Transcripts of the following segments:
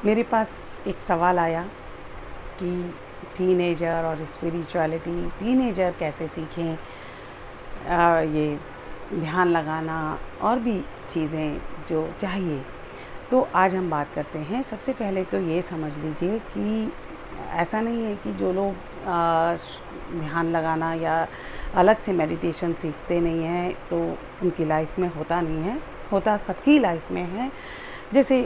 मेरे पास एक सवाल आया कि टीनेजर और स्पिरिचुअलिटी, टीनेजर कैसे सीखें ये ध्यान लगाना और भी चीज़ें जो चाहिए। तो आज हम बात करते हैं। सबसे पहले तो ये समझ लीजिए कि ऐसा नहीं है कि जो लोग ध्यान लगाना या अलग से मेडिटेशन सीखते नहीं हैं तो उनकी लाइफ में होता नहीं है, होता सबकी लाइफ में है। जैसे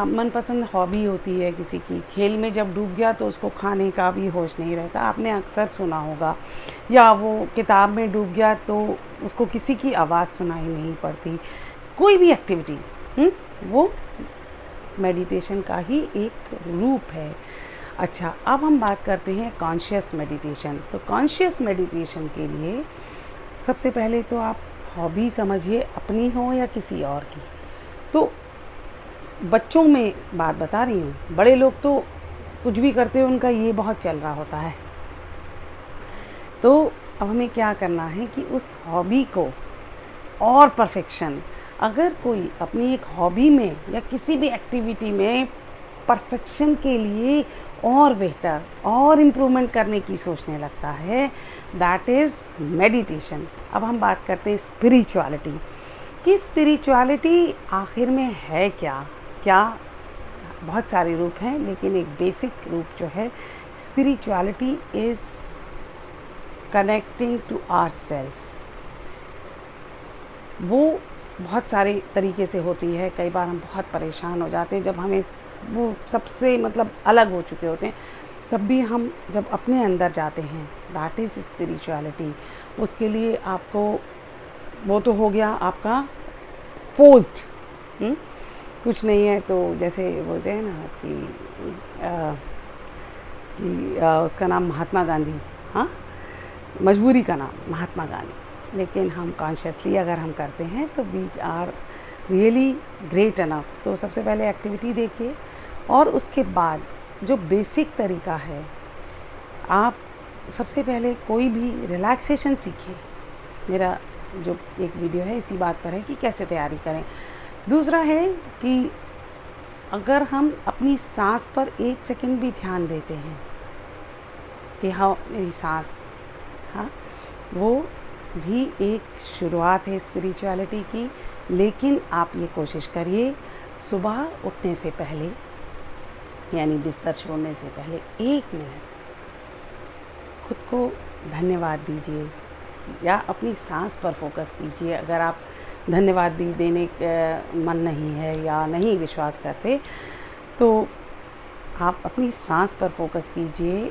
मनपसंद हॉबी होती है किसी की, खेल में जब डूब गया तो उसको खाने का भी होश नहीं रहता, आपने अक्सर सुना होगा। या वो किताब में डूब गया तो उसको किसी की आवाज़ सुनाई नहीं पड़ती। कोई भी एक्टिविटी वो मेडिटेशन का ही एक रूप है। अच्छा, अब हम बात करते हैं कॉन्शियस मेडिटेशन। तो कॉन्शियस मेडिटेशन के लिए सबसे पहले तो आप हॉबी समझिए, अपनी हो या किसी और की। तो बच्चों में बात बता रही हूँ, बड़े लोग तो कुछ भी करते हैं, उनका ये बहुत चल रहा होता है। तो अब हमें क्या करना है कि उस हॉबी को और परफेक्शन, अगर कोई अपनी एक हॉबी में या किसी भी एक्टिविटी में परफेक्शन के लिए और बेहतर और इम्प्रूवमेंट करने की सोचने लगता है, दैट इज़ मेडिटेशन। अब हम बात करते हैं स्पिरिचुअलिटी कि स्पिरिचुअलिटी आखिर में है क्या। बहुत सारे रूप हैं, लेकिन एक बेसिक रूप जो है, spirituality is connecting to our self. वो बहुत सारे तरीके से होती है। कई बार हम बहुत परेशान हो जाते हैं जब हमें वो सबसे अलग हो चुके होते हैं, तब भी हम जब अपने अंदर जाते हैं, दैट इज़ स्पिरिचुअलिटी। उसके लिए आपको वो तो हो गया आपका फोर्स्ड, कुछ नहीं है तो जैसे बोलते हैं ना कि उसका नाम महात्मा गांधी, हाँ, मजबूरी का नाम महात्मा गांधी। लेकिन हम कॉन्शियसली अगर हम करते हैं तो we are really great enough. तो सबसे पहले एक्टिविटी देखिए और उसके बाद जो बेसिक तरीका है, आप सबसे पहले कोई भी रिलैक्सेशन सीखिए। मेरा जो एक वीडियो है इसी बात पर है कि कैसे तैयारी करें। दूसरा है कि अगर हम अपनी सांस पर 1 सेकंड भी ध्यान देते हैं कि हाँ मेरी सांस, हाँ, वो भी एक शुरुआत है स्पिरिचुअलिटी की। लेकिन आप ये कोशिश करिए सुबह उठने से पहले, यानी बिस्तर छोड़ने से पहले 1 मिनट खुद को धन्यवाद दीजिए या अपनी सांस पर फोकस कीजिए। अगर आप धन्यवाद भी देने का मन नहीं है या नहीं विश्वास करते तो आप अपनी सांस पर फोकस कीजिए।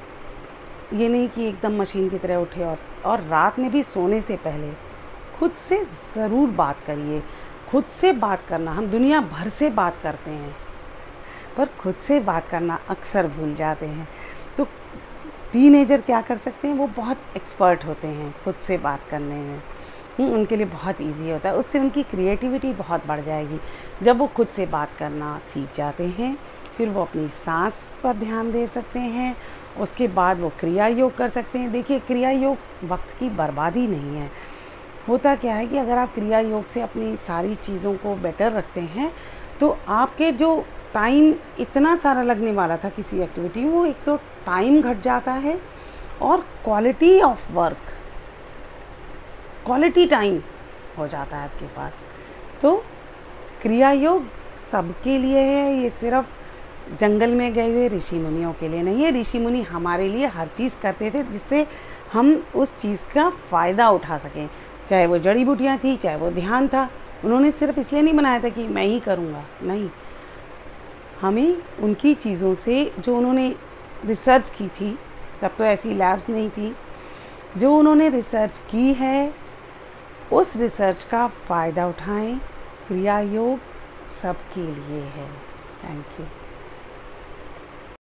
ये नहीं कि एकदम मशीन की तरह उठे। और रात में भी सोने से पहले खुद से ज़रूर बात करिए। खुद से बात करना, हम दुनिया भर से बात करते हैं पर खुद से बात करना अक्सर भूल जाते हैं। तो टीनेजर क्या कर सकते हैं, वो बहुत एक्सपर्ट होते हैं खुद से बात करने में। उनके लिए बहुत इजी होता है, उससे उनकी क्रिएटिविटी बहुत बढ़ जाएगी। जब वो खुद से बात करना सीख जाते हैं, फिर वो अपनी सांस पर ध्यान दे सकते हैं। उसके बाद वो क्रिया योग कर सकते हैं। देखिए, क्रिया योग वक्त की बर्बादी नहीं है। होता क्या है कि अगर आप क्रिया योग से अपनी सारी चीज़ों को बेटर रखते हैं तो आपके जो टाइम इतना सारा लगने वाला था किसी एक्टिविटी में, वो एक तो टाइम घट जाता है और quality of work, quality time हो जाता है आपके पास। तो क्रिया योग सबके लिए है, ये सिर्फ जंगल में गए हुए ऋषि मुनियों के लिए नहीं है। ऋषि मुनि हमारे लिए हर चीज़ करते थे जिससे हम उस चीज़ का फ़ायदा उठा सकें। चाहे वो जड़ी बूटियाँ थी, चाहे वो ध्यान था, उन्होंने सिर्फ इसलिए नहीं बनाया था कि मैं ही करूँगा, नहीं। हमें उनकी चीज़ों से जो उन्होंने रिसर्च की थी, तब तो ऐसी लैब्स नहीं थी, जो उन्होंने रिसर्च की है उस रिसर्च का फ़ायदा उठाएं। क्रिया योग सबके लिए है। Thank you.